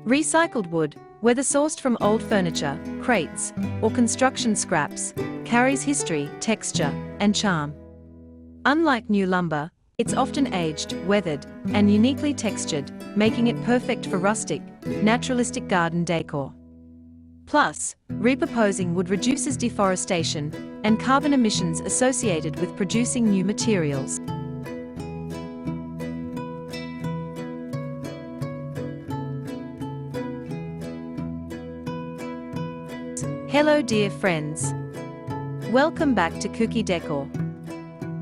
Recycled wood, whether sourced from old furniture, crates, or construction scraps, carries history, texture, and charm. Unlike new lumber, it's often aged, weathered, and uniquely textured, making it perfect for rustic, naturalistic garden decor. Plus, repurposing wood reduces deforestation and carbon emissions associated with producing new materials. Hello dear friends. Welcome back to Cookie Decor.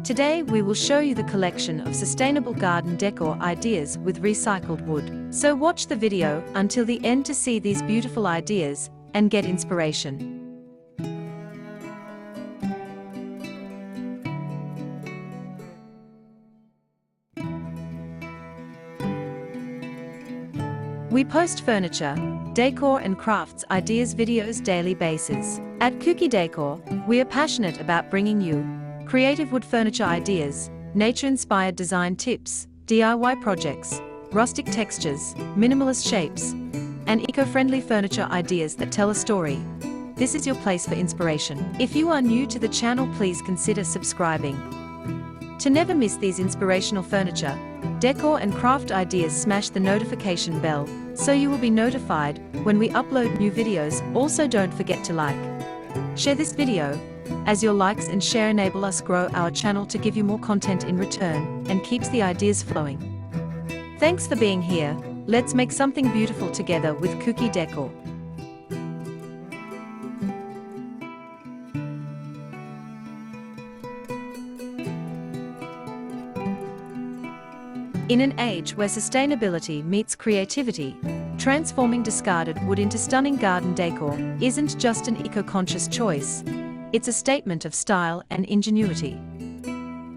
Today we will show you the collection of sustainable garden decor ideas with recycled wood. So watch the video until the end to see these beautiful ideas and get inspiration. We post furniture, decor and crafts ideas videos daily basis. At Cookie Decor, we are passionate about bringing you creative wood furniture ideas, nature-inspired design tips, DIY projects, rustic textures, minimalist shapes, and eco-friendly furniture ideas that tell a story. This is your place for inspiration. If you are new to the channel, please consider subscribing. To never miss these inspirational furniture, decor and craft ideas, smash the notification bell so you will be notified when we upload new videos. Also, don't forget to like, share this video, as your likes and share enable us grow our channel to give you more content in return and keeps the ideas flowing. Thanks for being here. Let's make something beautiful together with Cookie Decor. In an age where sustainability meets creativity, transforming discarded wood into stunning garden decor isn't just an eco-conscious choice, it's a statement of style and ingenuity.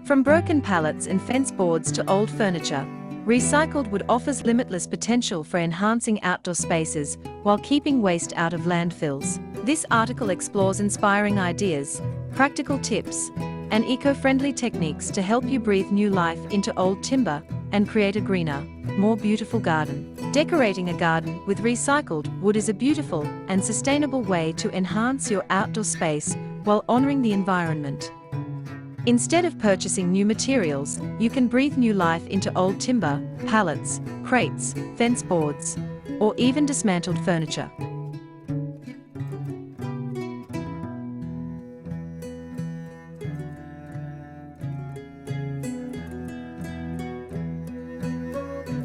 From broken pallets and fence boards to old furniture, recycled wood offers limitless potential for enhancing outdoor spaces while keeping waste out of landfills. This article explores inspiring ideas, practical tips, and eco-friendly techniques to help you breathe new life into old timber and create a greener, more beautiful garden. Decorating a garden with recycled wood is a beautiful and sustainable way to enhance your outdoor space while honoring the environment. Instead of purchasing new materials, you can breathe new life into old timber, pallets, crates, fence boards, or even dismantled furniture.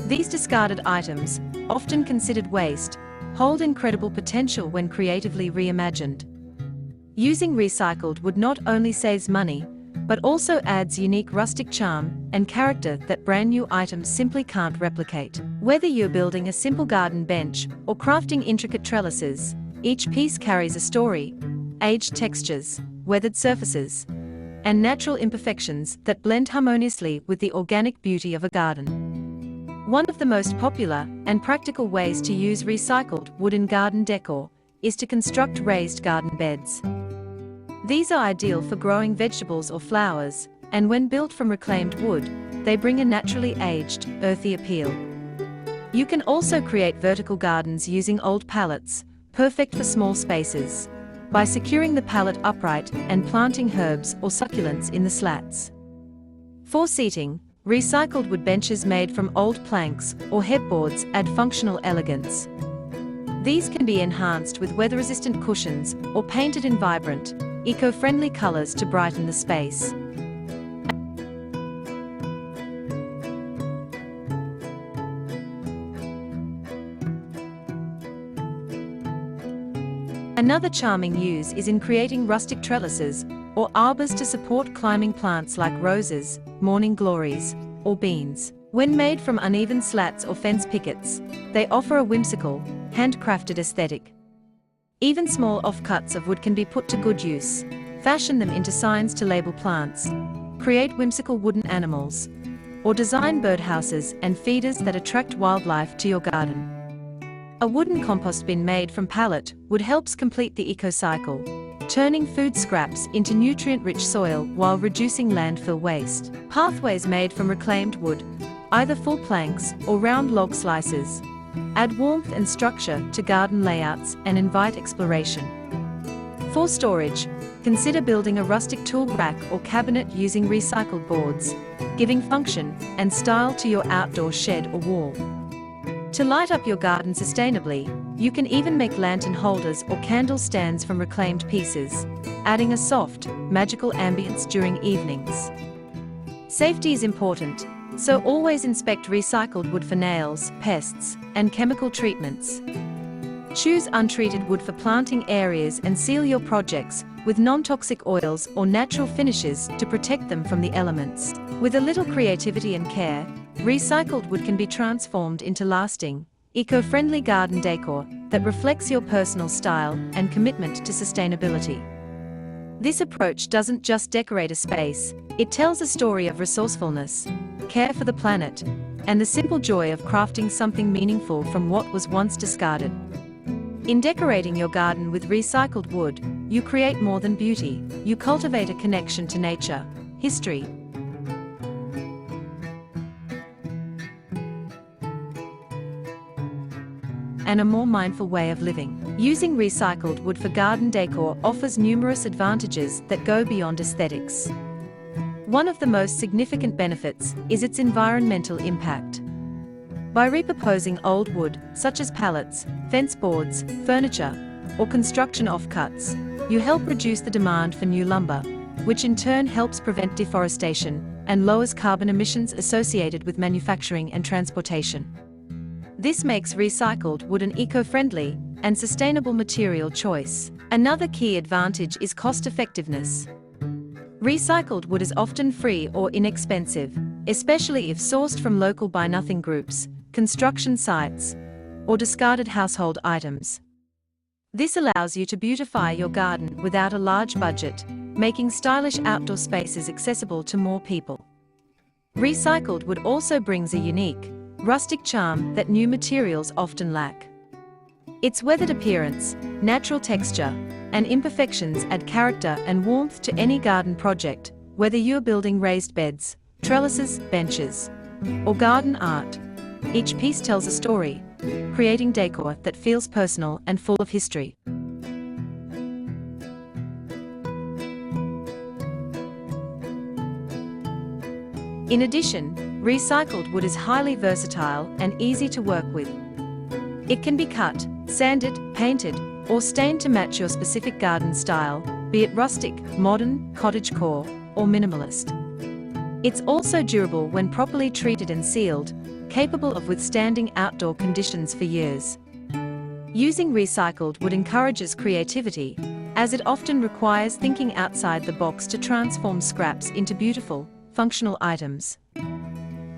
These discarded items, often considered waste, hold incredible potential when creatively reimagined. Using recycled wood not only saves money, but also adds unique rustic charm and character that brand new items simply can't replicate. Whether you're building a simple garden bench or crafting intricate trellises, each piece carries a story, aged textures, weathered surfaces, and natural imperfections that blend harmoniously with the organic beauty of a garden. One of the most popular and practical ways to use recycled wood in garden decor is to construct raised garden beds. These are ideal for growing vegetables or flowers, and when built from reclaimed wood, they bring a naturally aged, earthy appeal. You can also create vertical gardens using old pallets, perfect for small spaces, by securing the pallet upright and planting herbs or succulents in the slats. For seating, recycled wood benches made from old planks or headboards add functional elegance. These can be enhanced with weather-resistant cushions or painted in vibrant, eco-friendly colors to brighten the space. Another charming use is in creating rustic trellises or arbors to support climbing plants like roses, morning glories, or beans. When made from uneven slats or fence pickets, they offer a whimsical, handcrafted aesthetic. Even small offcuts of wood can be put to good use. Fashion them into signs to label plants, create whimsical wooden animals, or design birdhouses and feeders that attract wildlife to your garden. A wooden compost bin made from pallet wood helps complete the eco-cycle, turning food scraps into nutrient-rich soil while reducing landfill waste. Pathways made from reclaimed wood, either full planks or round log slices, add warmth and structure to garden layouts and invite exploration. For storage, consider building a rustic tool rack or cabinet using recycled boards, giving function and style to your outdoor shed or wall. To light up your garden sustainably, you can even make lantern holders or candle stands from reclaimed pieces, adding a soft, magical ambience during evenings. Safety is important, so always inspect recycled wood for nails, pests, and chemical treatments. Choose untreated wood for planting areas and seal your projects with non-toxic oils or natural finishes to protect them from the elements. With a little creativity and care, recycled wood can be transformed into lasting, eco-friendly garden decor that reflects your personal style and commitment to sustainability. This approach doesn't just decorate a space, it tells a story of resourcefulness, care for the planet, and the simple joy of crafting something meaningful from what was once discarded. In decorating your garden with recycled wood, you create more than beauty, you cultivate a connection to nature, history, and a more mindful way of living. Using recycled wood for garden decor offers numerous advantages that go beyond aesthetics. One of the most significant benefits is its environmental impact. By repurposing old wood, such as pallets, fence boards, furniture, or construction offcuts, you help reduce the demand for new lumber, which in turn helps prevent deforestation and lowers carbon emissions associated with manufacturing and transportation. This makes recycled wood an eco-friendly and sustainable material choice. Another key advantage is cost-effectiveness. Recycled wood is often free or inexpensive, especially if sourced from local buy-nothing groups, construction sites, or discarded household items. This allows you to beautify your garden without a large budget, making stylish outdoor spaces accessible to more people. Recycled wood also brings a unique, rustic charm that new materials often lack. Its weathered appearance, natural texture, and imperfections add character and warmth to any garden project, whether you're building raised beds, trellises, benches, or garden art. Each piece tells a story, creating decor that feels personal and full of history. In addition, recycled wood is highly versatile and easy to work with. It can be cut, sanded, painted, or stained to match your specific garden style, be it rustic, modern, cottagecore, or minimalist. It's also durable when properly treated and sealed, capable of withstanding outdoor conditions for years. Using recycled wood encourages creativity, as it often requires thinking outside the box to transform scraps into beautiful, functional items.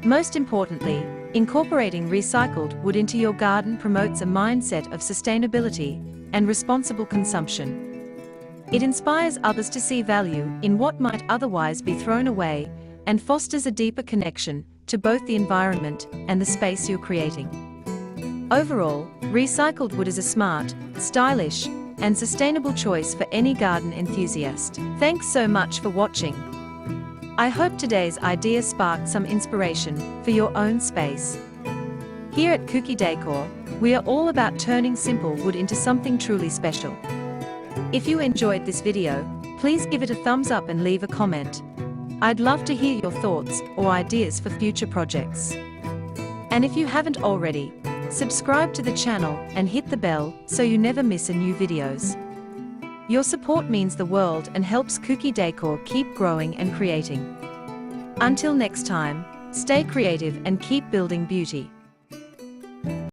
Most importantly, incorporating recycled wood into your garden promotes a mindset of sustainability and responsible consumption. It inspires others to see value in what might otherwise be thrown away and fosters a deeper connection to both the environment and the space you're creating. Overall, recycled wood is a smart, stylish, and sustainable choice for any garden enthusiast. Thanks so much for watching. I hope today's idea sparked some inspiration for your own space. Here at Décor, we are all about turning simple wood into something truly special. If you enjoyed this video, please give it a thumbs up and leave a comment. I'd love to hear your thoughts or ideas for future projects. And if you haven't already, subscribe to the channel and hit the bell so you never miss a new videos. Your support means the world and helps Décor keep growing and creating. Until next time, stay creative and keep building beauty.